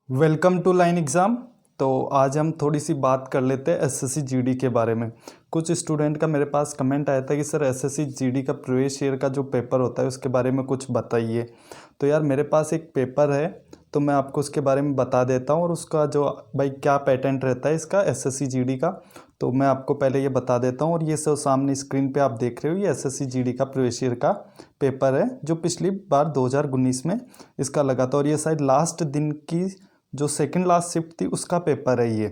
Welcome to line exam. तो आज हम थोड़ी सी बात कर लेते हैं एसएससी जीडी के बारे में। कुछ स्टूडेंट का मेरे पास कमेंट आया था कि सर एसएससी जीडी का प्रीवियस ईयर का जो पेपर होता है उसके बारे में कुछ बताइए। तो यार मेरे पास एक पेपर है, तो मैं आपको उसके बारे में बता देता हूँ और उसका जो भाई क्या पैटर्न रहता है इसका एसएससी जीडी का, तो मैं आपको पहले ये बता देता हूँ। और ये सब सामने स्क्रीन पे आप देख रहे हो, ये एसएससी जीडी का प्रीवियस ईयर का पेपर है जो पिछली बार 2019 में इसका लगा था। और ये शायद लास्ट दिन की जो सेकंड लास्ट शिफ्ट थी उसका पेपर है ये।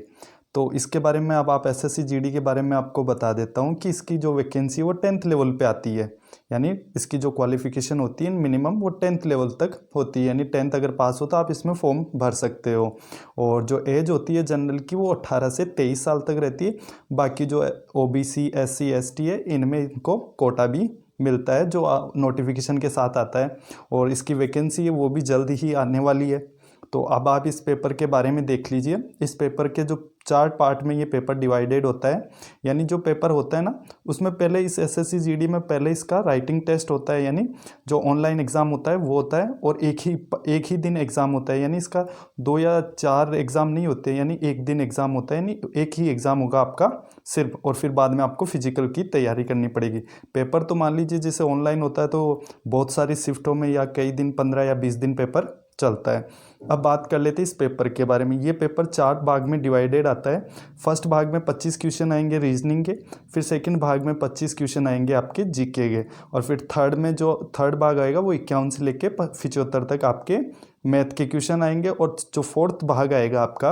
तो इसके बारे में अब आप एसएससी जीडी के बारे में आपको बता देता हूँ कि इसकी जो वैकेंसी है वो 10th लेवल पे आती है, यानी इसकी जो क्वालिफिकेशन होती है मिनिमम वो 10th लेवल तक होती है, यानी 10th अगर पास हो तो आप इसमें फॉर्म भर सकते हो। और जो एज होती है जनरल की वो 18 से 23 साल तक रहती है। बाकी जो ओबीसी एससी एसटी है इनमें इनको कोटा भी मिलता है जो नोटिफिकेशन के साथ आता है। और इसकी वैकेंसी है वो भी जल्द ही आने वाली है। तो अब आप इस पेपर के बारे में देख लीजिए। इस पेपर के जो 4 पार्ट में ये पेपर डिवाइडेड होता है, यानी जो पेपर होता है ना उसमें पहले इस एसएससी जीडी में पहले इसका राइटिंग टेस्ट होता है, यानी जो ऑनलाइन एग्ज़ाम होता है वो होता है। और एक ही दिन एग्ज़ाम होता है, यानी इसका 2 या 4 एग्ज़ाम नहीं होते, यानी एक दिन एग्ज़ाम होता है, यानी एक ही एग्ज़ाम होगा आपका सिर्फ। और फिर बाद में आपको फिजिकल की तैयारी करनी पड़ेगी। पेपर तो मान लीजिए जैसे ऑनलाइन होता है तो बहुत सारी शिफ्टों में या कई दिन 15 या 20 दिन पेपर चलता है। अब बात कर लेते हैं इस पेपर के बारे में। ये पेपर 4 भाग में डिवाइडेड आता है। फर्स्ट भाग में 25 क्वेश्चन आएंगे रीजनिंग के, फिर सेकंड भाग में 25 क्वेश्चन आएंगे आपके जीके के, और फिर थर्ड भाग आएगा वो 51 से लेके 75 तक आपके मैथ के क्वेश्चन आएंगे। और जो फोर्थ भाग आएगा आपका,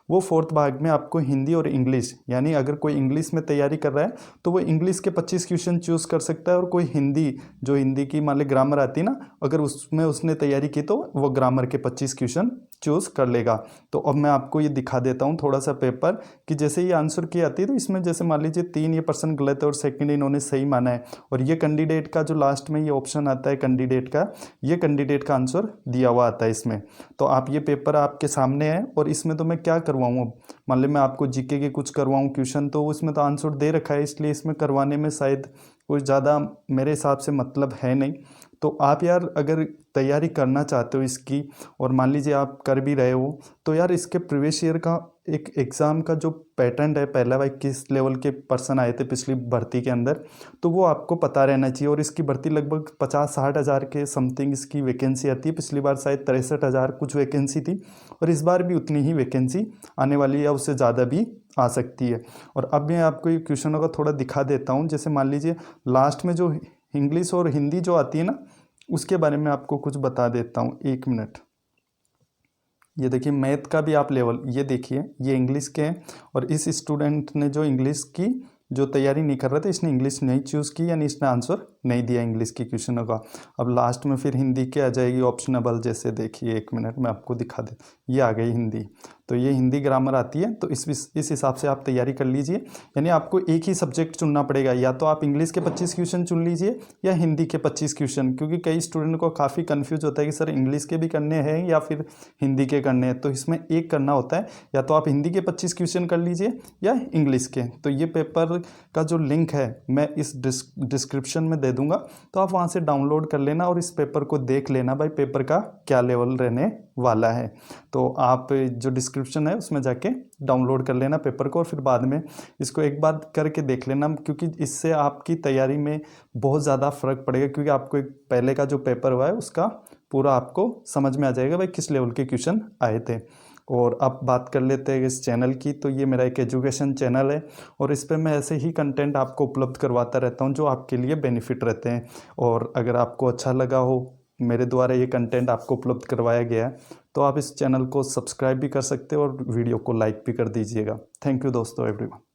वो फोर्थ भाग में आपको हिंदी और इंग्लिश, यानी अगर कोई इंग्लिश में तैयारी कर रहा है तो वो इंग्लिश के 25 क्वेश्चन चूज़ कर सकता है। और कोई हिंदी की मान ली ग्रामर आती है ना, अगर उसमें उसने तैयारी की तो वो ग्रामर के 25 क्वेश्चन चूज़ कर लेगा। तो अब मैं आपको ये दिखा देता हूँ थोड़ा सा पेपर कि जैसे ये आंसर की आती है तो इसमें जैसे मान लीजिए 3 ये पर्सन गलत है और सेकंड इन्होंने सही माना है। और ये कैंडिडेट का जो लास्ट में ये ऑप्शन आता है कैंडिडेट का, ये कैंडिडेट का आंसर दिया हुआ आता है इसमें। तो आप ये पेपर आपके सामने है और इसमें तो मैं क्या करवाऊँ, अब मान ली मैं आपको जीके के कुछ करवाऊँ क्वेश्चन, तो उसमें तो आंसर दे रखा है, इसलिए इसमें करवाने में शायद कुछ ज़्यादा मेरे हिसाब से मतलब है नहीं। तो आप यार अगर तैयारी करना चाहते हो इसकी और मान लीजिए आप कर भी रहे हो, तो यार इसके प्रीवियस ईयर का एक एग्ज़ाम का जो पैटर्न है, पहला भाई किस लेवल के पर्सन आए थे पिछली भर्ती के अंदर, तो वो आपको पता रहना चाहिए। और इसकी भर्ती लगभग 50-60 हज़ार के समथिंग इसकी वैकेंसी आती है। पिछली बार शायद 63 हज़ार कुछ वैकेंसी थी, और इस बार भी उतनी ही वैकेंसी आने वाली है, उससे ज़्यादा भी आ सकती है। और अब मैं आपको ये क्वेश्चनों का थोड़ा दिखा देता हूँ। जैसे मान लीजिए लास्ट में जो इंग्लिश और हिंदी जो आती है ना, उसके बारे में आपको कुछ बता देता हूँ, 1 मिनट। ये देखिए मैथ का भी आप लेवल ये देखिए, ये इंग्लिश के हैं। और इस स्टूडेंट ने जो इंग्लिश की जो तैयारी नहीं कर रहे थे, इसने इंग्लिश नहीं चूज़ की, यानी इसने आंसर नहीं दिया इंग्लिश की क्वेश्चनों का। अब लास्ट में फिर हिंदी के आ जाएगी ऑप्शनेबल, जैसे देखिए 1 मिनट मैं आपको दिखा दे, ये आ गई हिंदी। तो ये हिंदी ग्रामर आती है, तो इस हिसाब से आप तैयारी कर लीजिए। यानी आपको एक ही सब्जेक्ट चुनना पड़ेगा, या तो आप इंग्लिश के 25 क्वेश्चन चुन लीजिए या हिंदी के 25 क्वेश्चन, क्योंकि कई स्टूडेंट को काफ़ी कन्फ्यूज होता है कि सर इंग्लिश के भी करने हैं या फिर हिंदी के करने हैं। तो इसमें एक करना होता है, या तो आप हिंदी के 25 क्वेश्चन कर लीजिए या इंग्लिश के। तो ये पेपर का जो लिंक है मैं इस डिस्क्रिप्शन में दे दूंगा, तो आप वहाँ से डाउनलोड कर लेना और इस पेपर को देख लेना भाई पेपर का क्या लेवल रहने वाला है। तो आप जो डिस्क्रिप्शन है उसमें जाके डाउनलोड कर लेना पेपर को, और फिर बाद में इसको एक बार करके देख लेना, क्योंकि इससे आपकी तैयारी में बहुत ज़्यादा फ़र्क पड़ेगा। क्योंकि आपको एक पहले का जो पेपर हुआ है उसका पूरा आपको समझ में आ जाएगा भाई किस लेवल के क्वेश्चन आए थे। और अब बात कर लेते हैं इस चैनल की। तो ये मेरा एक एजुकेशन चैनल है और इस पे मैं ऐसे ही कंटेंट आपको उपलब्ध करवाता रहता हूँ जो आपके लिए बेनिफिट रहते हैं। और अगर आपको अच्छा लगा हो, मेरे द्वारा ये कंटेंट आपको उपलब्ध करवाया गया है, तो आप इस चैनल को सब्सक्राइब भी कर सकते हो और वीडियो को लाइक भी कर दीजिएगा। थैंक यू दोस्तों एवरीवन।